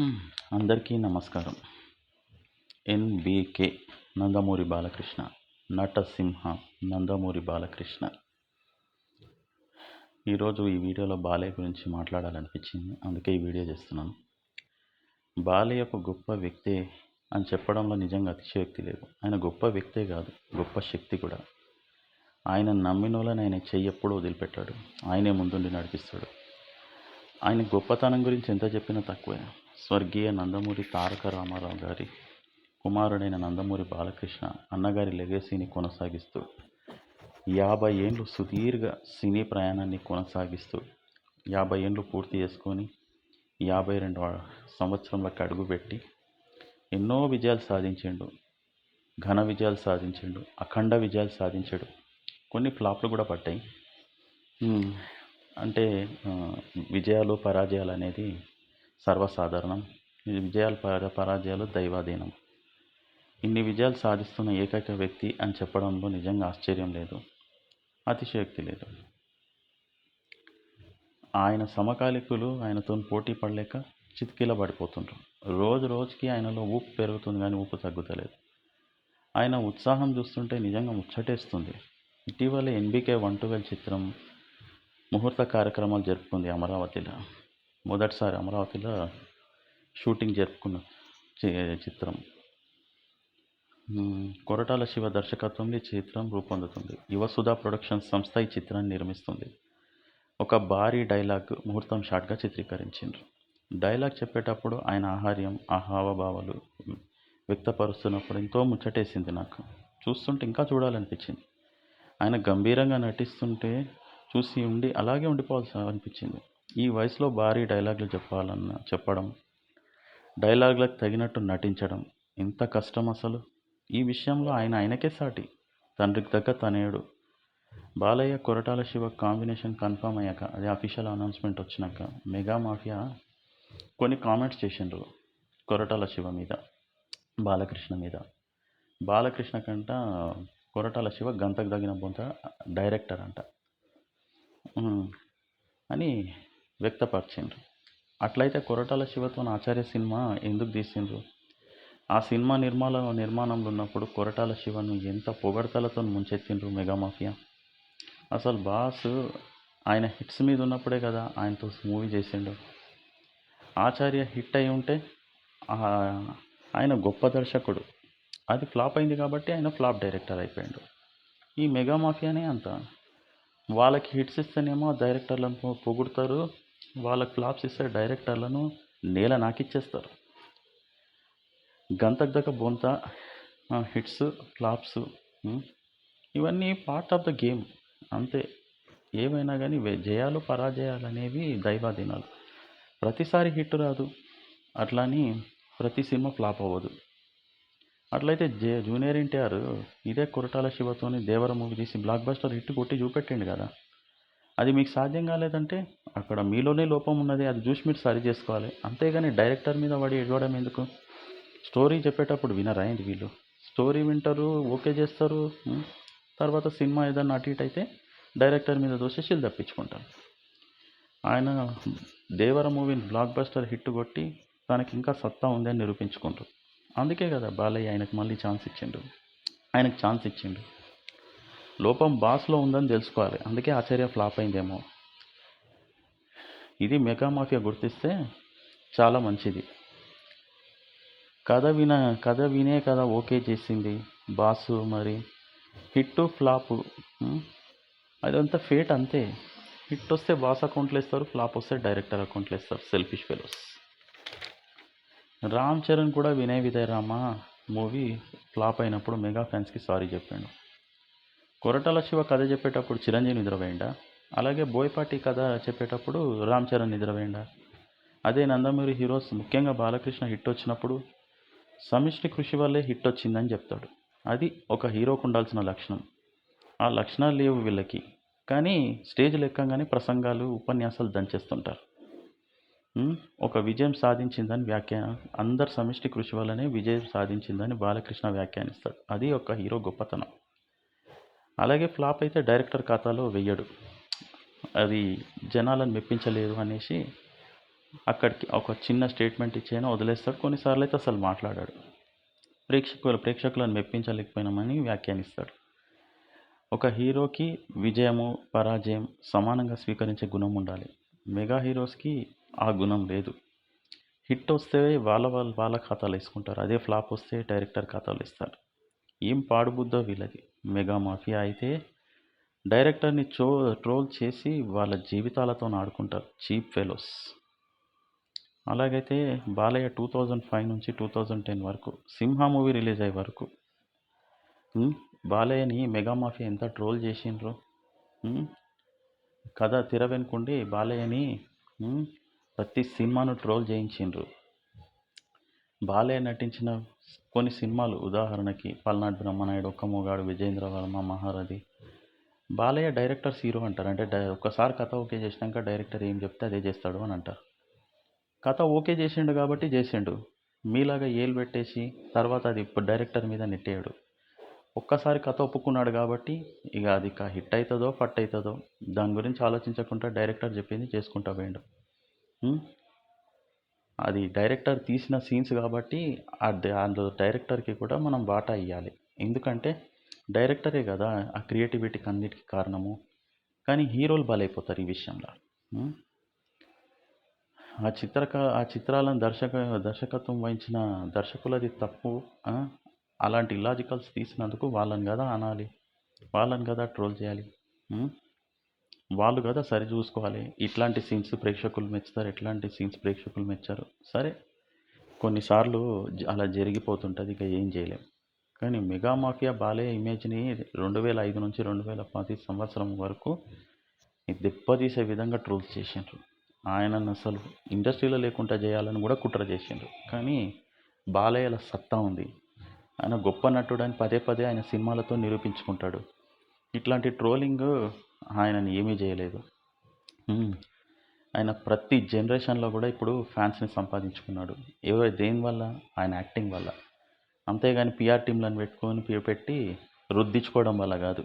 హ్మ్. అందరికీ నమస్కారం. ఎన్‌బీకే నందమూరి బాలకృష్ణ, నటసింహ నందమూరి బాలకృష్ణ. ఈరోజు ఈ వీడియోలో బాలయ్య గురించి మాట్లాడాలనిపించింది. అందుకే ఈ వీడియో చేస్తున్నాను. బాలయ్య ఒక గొప్ప వ్యక్తే అని చెప్పడంలో నిజంగా అతిశయోక్తి లేదు. ఆయన గొప్ప వ్యక్తే కాదు, గొప్ప శక్తి కూడా. ఆయన నమ్మినోళ్ళని ఆయన చెయ్యి ఎప్పుడూ వదిలిపెట్టాడు. ఆయనే ముందుండి నడిపిస్తాడు. ఆయన గొప్పతనం గురించి ఎంత చెప్పినా తక్కువే. స్వర్గీయ నందమూరి తారక రామారావు గారి కుమారుడైన నందమూరి బాలకృష్ణ అన్నగారి లెగసీని కొనసాగిస్తూ 50 ఏండ్లు సుదీర్ఘ సినీ ప్రయాణాన్ని కొనసాగిస్తూ 50 ఏండ్లు పూర్తి చేసుకొని 52వ సంవత్సరంలోకి అడుగుపెట్టి ఎన్నో విజయాలు సాధించిండు. ఘన విజయాలు సాధించిండు. అఖండ విజయాలు సాధించాడు. కొన్ని ఫ్లాప్లు కూడా పడ్డాయి. అంటే విజయాలు పరాజయాలు అనేది సర్వసాధారణం. ఈ విజయాలు పరాజయాలు దైవాధీనం. ఇన్ని విజయాలు సాధిస్తున్న ఏకైక వ్యక్తి అని చెప్పడంలో నిజంగా ఆశ్చర్యం లేదు, అతిశయోక్తి లేదు. ఆయన సమకాలికులు ఆయనతో పోటీ పడలేక చితికిల పడిపోతుండ్రు. రోజు రోజుకి ఆయనలో ఊపు పెరుగుతుంది కానీ ఊపు తగ్గుతలేదు. ఆయన ఉత్సాహం చూస్తుంటే నిజంగా ముచ్చటేస్తుంది. ఇటీవల ఎన్బీకే 112 చిత్రం ముహూర్త కార్యక్రమాలు జరుపుకుంది అమరావతిలో. మొదటిసారి అమరావతిలో షూటింగ్ జరుపుకున్న చిత్రం. కొరటాల శివ దర్శకత్వంలో ఈ చిత్రం రూపొందుతుంది. యువసుధ ప్రొడక్షన్స్ సంస్థ ఈ చిత్రాన్ని నిర్మిస్తుంది. ఒక భారీ డైలాగ్ ముహూర్తం షాట్గా చిత్రీకరించిండ్రు. డైలాగ్ చెప్పేటప్పుడు ఆయన ఆహార్యం, హావభావాలు వ్యక్తపరుస్తున్నప్పుడు ఎంతో ముచ్చటేసింది. నాకు చూస్తుంటే ఇంకా చూడాలనిపించింది. ఆయన గంభీరంగా నటిస్తుంటే చూసి అలాగే ఉండిపోవాల్సి అనిపించింది. ఈ వయసులో భారీ డైలాగులు చెప్పడం, డైలాగులకు తగినట్టు నటించడం ఎంత కష్టం అసలు. ఈ విషయంలో ఆయనకే సాటి. తండ్రికి తగ్గ తనయుడు. బాలయ్య కొరటాల శివ కాంబినేషన్ కన్ఫర్మ్ అయ్యాక, అదే అఫీషియల్ అనౌన్స్మెంట్ వచ్చినాక మెగా మాఫియా కొన్ని కామెంట్స్ చేసిండ్రు కొరటాల శివ మీద, బాలకృష్ణ మీద. బాలకృష్ణ కంట కొరటాల శివ గంతకు తగిన బొంత డైరెక్టర్ అంట అని వ్యక్తపరిచిండ్రు. అట్లయితే కొరటాల శివతో ఆచార్య సినిమా ఎందుకు తీసిండ్రు? ఆ సినిమా నిర్మాణంలో ఉన్నప్పుడు కొరటాల శివను ఎంత పొగడ్తలతో ముంచెత్తిండ్రు మెగా మాఫియా. అసలు బాస్ ఆయన హిట్స్ మీద ఉన్నప్పుడే కదా ఆయనతో మూవీ చేసిండు. ఆచార్య హిట్ అయి ఉంటే ఆయన గొప్ప దర్శకుడు. అది ఫ్లాప్ అయింది కాబట్టి ఆయన ఫ్లాప్ డైరెక్టర్ అయిపోయాడు. ఈ మెగా మాఫియానే అంత. వాళ్ళకి హిట్స్ ఇస్తేనేమో డైరెక్టర్లను పొగుడతారు, వాళ్ళకి ఫ్లాప్స్ ఇస్తే డైరెక్టర్లను నేల నాకిచ్చేస్తారు. గంతకు దగ్గర బొంత హిట్స్, ఫ్లాప్స్ ఇవన్నీ పార్ట్ ఆఫ్ ద గేమ్ అంతే. ఏమైనా కానీ జయాలు పరాజయాలు అనేవి దైవాధీనాలు. ప్రతిసారి హిట్ రాదు, అట్లని ప్రతి సినిమా ఫ్లాప్ అవ్వదు. అట్లయితే జూనియర్ ఎన్టీఆర్ ఇదే కొరటాల శివతోని దేవర మూవీ తీసి బ్లాక్ బస్టర్ హిట్ కొట్టి చూపెట్టిండు కదా. అది మీకు సాధ్యం కాలేదంటే అక్కడ మీలోనే లోపం ఉన్నది. అది చూసి మీరు సరి చేసుకోవాలి. అంతేగాని డైరెక్టర్ మీద పడి ఎడవడం ఎందుకు? స్టోరీ చెప్పేటప్పుడు వినరా ఏంటి వీళ్ళు? స్టోరీ వింటారు, ఓకే చేస్తారు, తర్వాత సినిమా ఏదన్నా అటు ఇటు అయితే డైరెక్టర్ మీద దోషేసి తప్పించుకుంటారు. ఆయన దేవర మూవీని బ్లాక్ బస్టర్ హిట్ కొట్టి తనకి ఇంకా సత్తా ఉందని నిరూపించుకుంటారు. అందుకే కదా బాలయ్య ఆయనకు మళ్ళీ ఛాన్స్ ఇచ్చిండు. లోపం బాస్లో ఉందని తెలుసుకోవాలి. అందుకే ఆచార్య ఫ్లాప్ అయిందేమో. ఇది మెగా మాఫియా గుర్తిస్తే చాలా మంచిది. కథ వినే కదా ఓకే చేసింది బాసు. మరి హిట్ ఫ్లాప్ అదంతా ఫేట్ అంతే. హిట్ వస్తే బాస్ అకౌంట్లో ఇస్తారు, ఫ్లాప్ వస్తే డైరెక్టర్ అకౌంట్లో ఇస్తారు. Selfish fellows. రామ్ చరణ్ కూడా వినయ్ విజయ్ రామ మూవీ ఫ్లాప్ అయినప్పుడు మెగా ఫ్యాన్స్కి సారీ చెప్పాడు. కొరటాల శివ కథ చెప్పేటప్పుడు చిరంజీవి నిద్రపోయిండా? అలాగే బోయపాటి కథ చెప్పేటప్పుడు రామ్ చరణ్ నిద్రపోయిండా? అదే నందమూరి హీరోస్ ముఖ్యంగా బాలకృష్ణ హిట్ వచ్చినప్పుడు సమిష్టి కృషి వల్లే హిట్ వచ్చిందని చెప్తాడు. అది ఒక హీరోకు ఉండాల్సిన లక్షణం. ఆ లక్షణాలు లేవు వీళ్ళకి. కానీ స్టేజ్లు ఎక్కగానే ప్రసంగాలు, ఉపన్యాసాలు దంచేస్తుంటారు. ఒక విజయం సాధించిందని అందరు సమిష్టి కృషి వల్లనే విజయం సాధించిందని బాలకృష్ణ వ్యాఖ్యానిస్తాడు. అది ఒక హీరో గొప్పతనం. అలాగే ఫ్లాప్ అయితే డైరెక్టర్ ఖాతాలో వెయ్యడు. అది జనాలను మెప్పించలేదు అనేసి అక్కడికి ఒక చిన్న స్టేట్మెంట్ ఇచ్చైనా వదిలేస్తాడు. కొన్నిసార్లు అయితే అసలు మాట్లాడాడు. ప్రేక్షకులను మెప్పించలేకపోయినామని వ్యాఖ్యానిస్తాడు. ఒక హీరోకి విజయము పరాజయం సమానంగా స్వీకరించే గుణం ఉండాలి. మెగా హీరోస్కి ఆ గుణం లేదు. హిట్ వస్తే వాళ్ళ ఖాతాలో వేసుకుంటారు. అదే ఫ్లాప్ వస్తే డైరెక్టర్ ఖాతాలో ఇస్తారు. ఏం పాడుబుద్దో వీళ్ళది. మెగా మాఫియా అయితే డైరెక్టర్ని ట్రోల్ చేసి వాళ్ళ జీవితాలతో ఆడుకుంటారు. Cheap fellows. అలాగైతే బాలయ్య 2005 నుంచి 2010 వరకు సింహ మూవీ రిలీజ్ అయ్యే వరకు బాలయ్యని మెగా మాఫియా ఎంత ట్రోల్ చేసిండ్రు. కథ తెర వెనుకుండి బాలయ్యని ప్రతి సినిమాను ట్రోల్ చేయించిండ్రు. బాలయ్య నటించిన కొన్ని సినిమాలు ఉదాహరణకి పల్నాడు బ్రహ్మనాయుడు, ఒక్క మొగాడు, విజేంద్ర వర్మ, మహారథి. బాలయ్య డైరెక్టర్స్ హీరో అంటారు. అంటే ఒక్కసారి కథ ఓకే చేసినాక డైరెక్టర్ ఏం చెప్తే అదే చేస్తాడు అని అంటారు. కథ ఓకే చేసిండు కాబట్టి చేసిండు. మీలాగా ఏలు పెట్టేసి తర్వాత అది ఇప్పుడు డైరెక్టర్ మీద నెట్టేయడు. ఒక్కసారి కథ ఒప్పుకున్నాడు కాబట్టి ఇక అది హిట్ అవుతుందో ఫట్ అవుతుందో దాని గురించి ఆలోచించకుండా డైరెక్టర్ చెప్పింది చేసుకుంటా పోయిండు. అది డైరెక్టర్ తీసిన సీన్స్ కాబట్టి అందులో డైరెక్టర్కి కూడా మనం వాటా ఇవ్వాలి. ఎందుకంటే డైరెక్టరే కదా ఆ క్రియేటివిటీకి అన్నిటికీ కారణము. కానీ హీరోలు బలైపోతారు ఈ విషయంలో. ఆ చిత్రాలను దర్శకత్వం వహించిన దర్శకులది తప్పు. అలాంటి ఇల్లాజికల్స్ తీసినందుకు వాళ్ళని కదా అనాలి, వాళ్ళని కదా ట్రోల్ చేయాలి. వాళ్ళు కదా సరి చూసుకోవాలి. ఇట్లాంటి సీన్స్ ప్రేక్షకులు మెచ్చుతారు, ఎట్లాంటి సీన్స్ ప్రేక్షకులు మెచ్చారు. సరే కొన్నిసార్లు అలా జరిగిపోతుంటుంది, ఇక ఏం చేయలేం. కానీ మెగా మాఫియా బాలయ్య ఇమేజ్ని 2005 నుంచి 2010 సంవత్సరం వరకు దెబ్బతీసే విధంగా ట్రోల్స్ చేసిండ్రు. ఆయనను అసలు ఇండస్ట్రీలో లేకుండా చేయాలని కూడా కుట్ర చేసిండ్రు. కానీ బాలయ్యల సత్తా ఉంది. ఆయన గొప్ప నటుడు అని పదే పదే ఆయన సినిమాలతో నిరూపించుకుంటాడు. ఇట్లాంటి ట్రోలింగ్ ఆయనని ఏమీ చేయలేదు. ఆయన ప్రతి జనరేషన్లో కూడా ఇప్పుడు ఫ్యాన్స్ని సంపాదించుకున్నాడు. దేనివల్ల? ఆయన యాక్టింగ్ వల్ల. అంతేగాని పిఆర్ టీంలను పెట్టి రుద్దించుకోవడం వల్ల కాదు.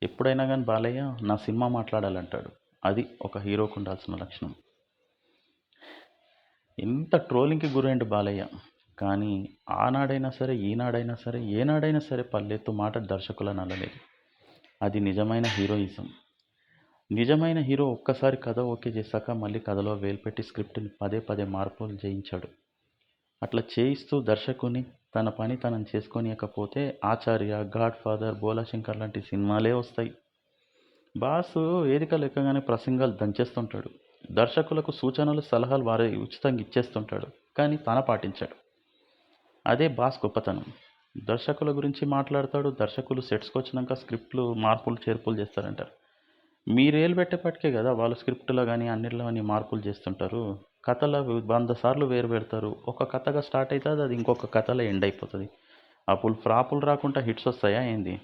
ఎప్పుడైనా కానీ బాలయ్య నా సినిమా మాట్లాడాలంటాడు. అది ఒక హీరోకు ఉండాల్సిన లక్షణం. ఎంత ట్రోలింగ్కి గురైండు బాలయ్య. కానీ ఆనాడైనా సరే, ఈనాడైనా సరే, ఏనాడైనా సరే పల్లెత్తు మాట దర్శకులను అనలేదు. అది నిజమైన హీరోయిజం. నిజమైన హీరో ఒక్కసారి కథ ఓకే చేశాక మళ్ళీ కథలో వేలు పెట్టి స్క్రిప్ట్ని పదే పదే మార్పులు చేయించాడు. అట్లా చేయిస్తూ దర్శకుని తన పని తనని చేసుకోనియకపోతే ఆచార్య, గాడ్ ఫాదర్, బోలాశంకర్ లాంటి సినిమాలే వస్తాయి. బాసు వేదిక లెక్కగానే ప్రసంగాలు దంచేస్తుంటాడు. దర్శకులకు సూచనలు, సలహాలు వారే ఉచితంగా ఇచ్చేస్తుంటాడు. కానీ తన పాటించాడు. అదే బాస్ గొప్పతనం. దర్శకుల గురించి మాట్లాడతాడు. దర్శకులు సెట్స్కి వచ్చినాక స్క్రిప్ట్లు మార్పులు చేర్పులు చేస్తారంటారు. మీరేలు పెట్టేపటికే కదా వాళ్ళు స్క్రిప్ట్లో కానీ అన్నిట్లో కానీ మార్పులు చేస్తుంటారు. కథలో 100 సార్లు వేరు పెడతారు. ఒక కథగా స్టార్ట్ అవుతుంది, అది ఇంకొక కథలో ఎండ్ అయిపోతుంది. అప్పుడు ఫ్లాపులు రాకుండా హిట్స్ వస్తాయా ఏంది?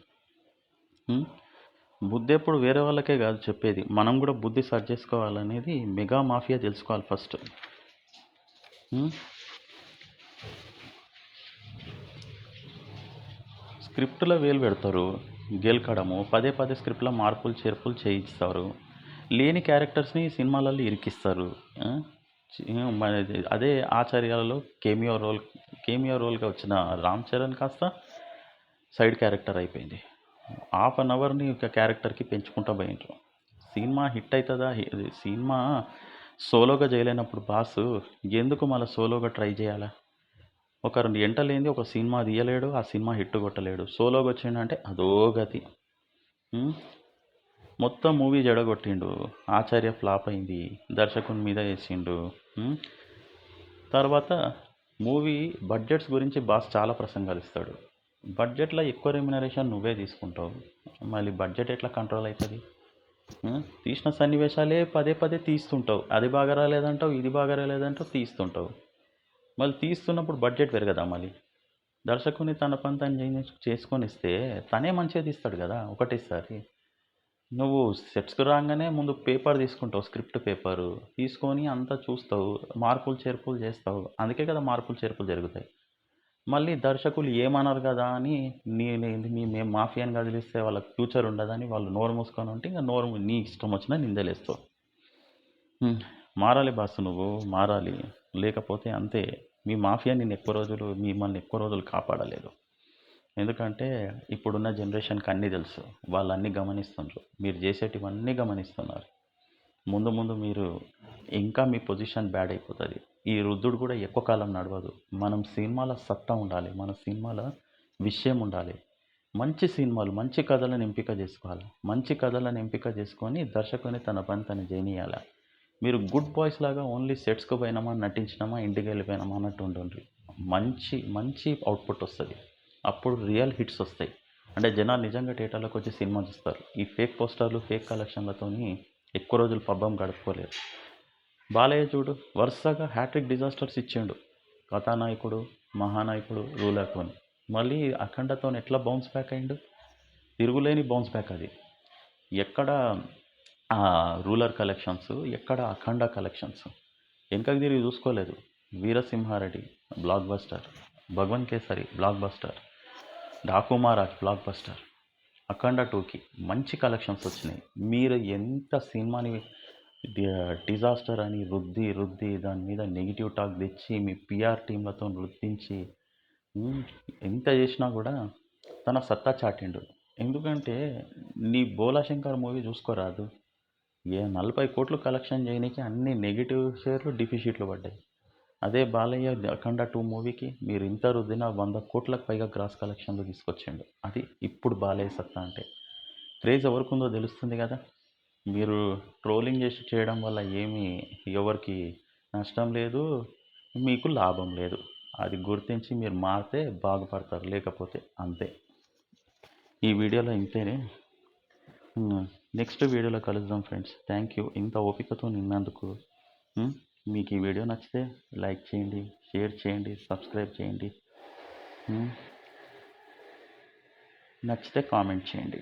బుద్ధి ఎప్పుడు వేరే వాళ్ళకే కాదు చెప్పేది, మనం కూడా బుద్ధి సర్చ్ చేసుకోవాలనేది మెగా మాఫియా తెలుసుకోవాలి ఫస్ట్. స్క్రిప్ట్లో వేలు పెడతారు, గెలకడము, పదే పదే స్క్రిప్ట్లో మార్పులు చేర్పులు చేయిస్తారు. లేని క్యారెక్టర్స్ని సినిమాలలో ఇరికిస్తారు. అదే ఆచార్యాలలో కేమియో రోల్గా వచ్చిన రామ్ చరణ్ కాస్త సైడ్ క్యారెక్టర్ అయిపోయింది. హాఫ్ అన్ అవర్ని ఒక క్యారెక్టర్కి పెంచుకుంటూ పోయిండ్రు. సినిమా హిట్ అవుతుందా? సినిమా సోలోగా చేయలేనప్పుడు బాసు ఎందుకు మళ్ళీ సోలోగా ట్రై చేయాలా? ఒక 2 గంటలేంది ఒక సినిమా తీయలేడు, ఆ సినిమా హిట్ కొట్టలేడు. సోలోగా వచ్చిండంటే అదో గతి. మొత్తం మూవీ జడగొట్టిండు. ఆచార్య ఫ్లాప్ అయింది, దర్శకుని మీద వేసిండు. తర్వాత మూవీ బడ్జెట్స్ గురించి బాస్ చాలా ప్రసంగాలు ఇస్తాడు. బడ్జెట్లో ఎక్కువ రెమ్యునరేషన్ నువ్వే తీసుకుంటావు, మళ్ళీ బడ్జెట్ ఎట్లా కంట్రోల్ అవుతుంది? తీసిన సన్నివేశాలే పదే పదే తీస్తుంటావు. అది బాగా రాలేదంటావు, ఇది బాగా రాలేదంటావు, తీస్తుంటావు. మళ్ళీ తీస్తున్నప్పుడు బడ్జెట్ పెరగదా? మళ్ళీ దర్శకుని తన పని తను చేసుకొని ఇస్తే తనే మంచిగా తీస్తాడు కదా ఒకటేసారి. నువ్వు సెట్స్కి రాగానే ముందు పేపర్ తీసుకుంటావు, స్క్రిప్ట్ పేపరు తీసుకొని అంతా చూస్తావు, మార్పులు చేర్పులు చేస్తావు. అందుకే కదా మార్పులు చేర్పులు జరుగుతాయి. మళ్ళీ దర్శకులు ఏమన్నారు కదా అని మేము మాఫియాని కదిలిస్తే వాళ్ళకి ఫ్యూచర్ ఉండదని వాళ్ళు నోరు మూసుకొని ఉంటే ఇంకా నీ ఇష్టం వచ్చినా నిందలేస్తావు. మారాలి బాస్, నువ్వు మారాలి. లేకపోతే అంతే. మీ మాఫియా మిమ్మల్ని ఎక్కువ రోజులు కాపాడలేదు. ఎందుకంటే ఇప్పుడున్న జనరేషన్కి అన్నీ తెలుసు. వాళ్ళు అన్నీ గమనిస్తుండ్రు. మీరు చేసేటివన్నీ గమనిస్తున్నారు. ముందు ముందు మీరు ఇంకా మీ పొజిషన్ బ్యాడ్ అయిపోతుంది. ఈ రుద్దుడు కూడా ఎక్కువ కాలం నడవదు. మనం సినిమాల సత్తా ఉండాలి, మన సినిమాల విషయం ఉండాలి. మంచి సినిమాలు, మంచి కథలను ఎంపిక చేసుకోవాలి. మంచి కథలను ఎంపిక చేసుకొని దర్శకుని తన పని తను చేయనీయాలి. మీరు గుడ్ బాయ్స్ లాగా ఓన్లీ సెట్స్కు పోయినామా, నటించినామా, ఇంటికి వెళ్ళిపోయినామా అన్నట్టు ఉండండి. మంచి మంచి అవుట్పుట్ వస్తుంది. అప్పుడు రియల్ హిట్స్ వస్తాయి. అంటే జనాలు నిజంగా థియేటర్లోకి వచ్చి సినిమా చూస్తారు. ఈ ఫేక్ పోస్టర్లు, ఫేక్ కలెక్షన్లతోని ఎక్కువ రోజులు పబ్బం గడుపుకోలేరు. బాలయ్య చూడు, వరుసగా హ్యాట్రిక్ డిజాస్టర్స్ ఇచ్చిండు. కథానాయకుడు, మహానాయకుడు, రూలర్తోని. మళ్ళీ అఖండతో ఎట్లా బౌన్స్ బ్యాక్ అయిండు? తిరుగులేని బౌన్స్ బ్యాక్ అది. ఎక్కడ రూలర్ కలెక్షన్స్, ఎక్కడ అఖండ కలెక్షన్స్. వెనకకి తిరిగి చూసుకోలేదు. Veera Simha Reddy blockbuster, Bhagavanth Kesari blockbuster, Daaku Maharaaj blockbuster, Akhanda 2కి మంచి కలెక్షన్స్ వచ్చినాయి. మీరు ఎంత సినిమాని డిజాస్టర్ అని రుద్ది దాని మీద నెగిటివ్ టాక్ తెచ్చి మీ పిఆర్ టీంలతో రుద్దించి ఎంత చేసినా కూడా తన సత్తా చాటిండు. ఎందుకంటే నీ బోలాశంకర్ మూవీ చూసుకోరాదు. 40 కోట్లు కలెక్షన్ చేయడానికి అన్ని నెగిటివ్ షేర్లు, డిఫిషిట్లు పడ్డాయి. అదే బాలయ్య అఖండ 2 మూవీకి మీరు ఇంత రుద్దిన 100 కోట్లకు పైగా గ్రాస్ కలెక్షన్లు తీసుకొచ్చిండు. అది ఇప్పుడు బాలయ్య సత్తా అంటే. క్రేజ్ ఎవరికుందో తెలుస్తుంది కదా. మీరు ట్రోలింగ్ చేయడం వల్ల ఎవరికి నష్టం లేదు, మీకు లాభం లేదు. అది గుర్తించి మీరు మారితే బాగుపడతారు, లేకపోతే అంతే. ఈ వీడియోలో ఇంతేనే. నెక్స్ట్ వీడియోలో కలుద్దాం ఫ్రెండ్స్. థ్యాంక్ యూ ఇంత ఓపికతో నిన్నందుకు. మీకు ఈ వీడియో నచ్చితే లైక్ చేయండి, షేర్ చేయండి, సబ్స్క్రైబ్ చేయండి. నచ్చితే కామెంట్ చేయండి.